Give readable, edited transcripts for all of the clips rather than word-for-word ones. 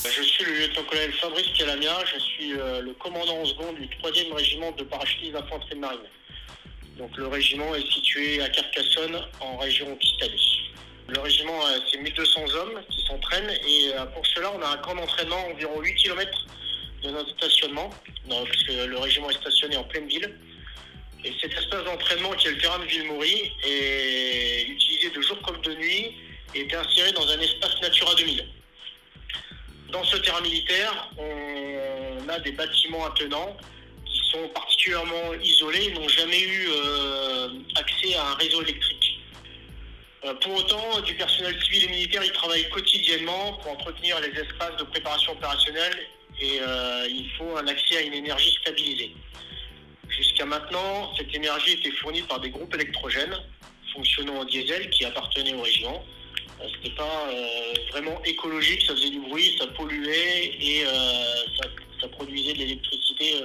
Je suis le lieutenant-colonel Fabrice Calamia, je suis le commandant en second du 3e régiment de parachutistes d'infanterie de marine. Donc le régiment est situé à Carcassonne, en région Occitanie. Le régiment, c'est 1200 hommes qui s'entraînent et pour cela, on a un camp d'entraînement à environ 8 km de notre stationnement, parce que le régiment est stationné en pleine ville. Et cet espace d'entraînement, qui est le terrain de Villemaury, est utilisé de jour comme de nuit et est inséré dans un espace Natura 2000. Dans ce terrain militaire, on a des bâtiments attenants qui sont particulièrement isolés et n'ont jamais eu accès à un réseau électrique. Pour autant, du personnel civil et militaire, il travaille quotidiennement pour entretenir les espaces de préparation opérationnelle et il faut un accès à une énergie stabilisée. Jusqu'à maintenant, cette énergie était fournie par des groupes électrogènes fonctionnant en diesel qui appartenaient au régiment. C'était pas vraiment écologique, ça faisait du bruit, ça polluait et ça produisait de l'électricité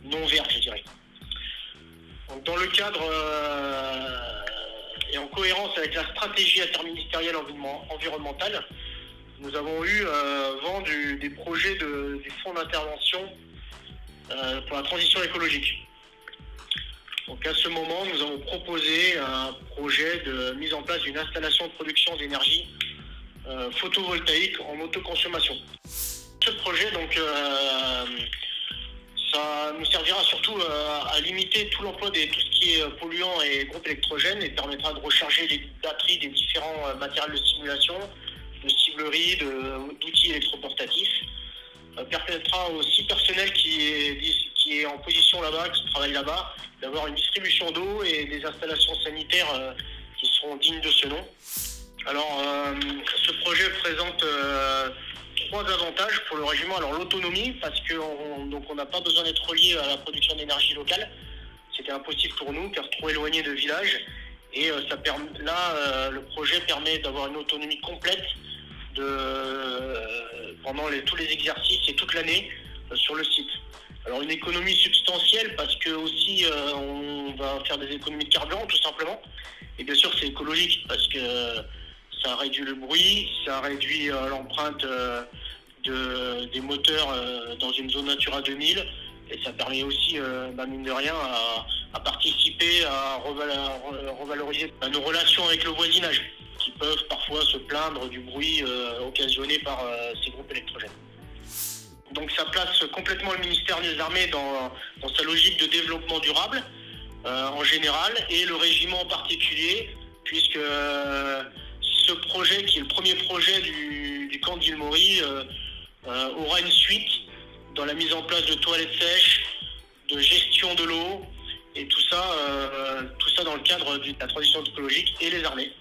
non verte, je dirais. Donc, dans le cadre et en cohérence avec la stratégie interministérielle environnementale, nous avons eu vent des projets du fonds d'intervention pour la transition écologique. Donc à ce moment, nous avons proposé un projet de mise en place d'une installation de production d'énergie photovoltaïque en autoconsommation. Ce projet, donc, ça nous servira surtout à limiter tout l'emploi de tout ce qui est polluant et groupe électrogène et permettra de recharger les batteries des différents matériels de simulation, de ciblerie, d'outils électroportatifs. Permettra aux 6 personnels qui est en position là-bas, qui travaillent là-bas, d'avoir une distribution d'eau et des installations sanitaires qui seront dignes de ce nom. Alors, ce projet présente 3 avantages pour le régiment. Alors, l'autonomie, parce qu'on n'a pas besoin d'être relié à la production d'énergie locale. C'était impossible pour nous, car trop éloigné de village. Et le projet permet d'avoir une autonomie complète pendant tous les exercices et toute l'année sur le site. Alors une économie substantielle parce que aussi on va faire des économies de carburant tout simplement. Et bien sûr c'est écologique parce que ça réduit le bruit, ça réduit l'empreinte des moteurs dans une zone Natura 2000 et ça permet aussi, mine de rien, à participer à revaloriser nos relations avec le voisinage qui peuvent parfois se plaindre du bruit occasionné par ces groupes électrogènes. Donc ça place complètement le ministère des Armées dans sa logique de développement durable en général et le régiment en particulier, puisque ce projet, qui est le premier projet du camp de Villemaury, aura une suite dans la mise en place de toilettes sèches, de gestion de l'eau et tout ça dans le cadre de la transition écologique et les armées.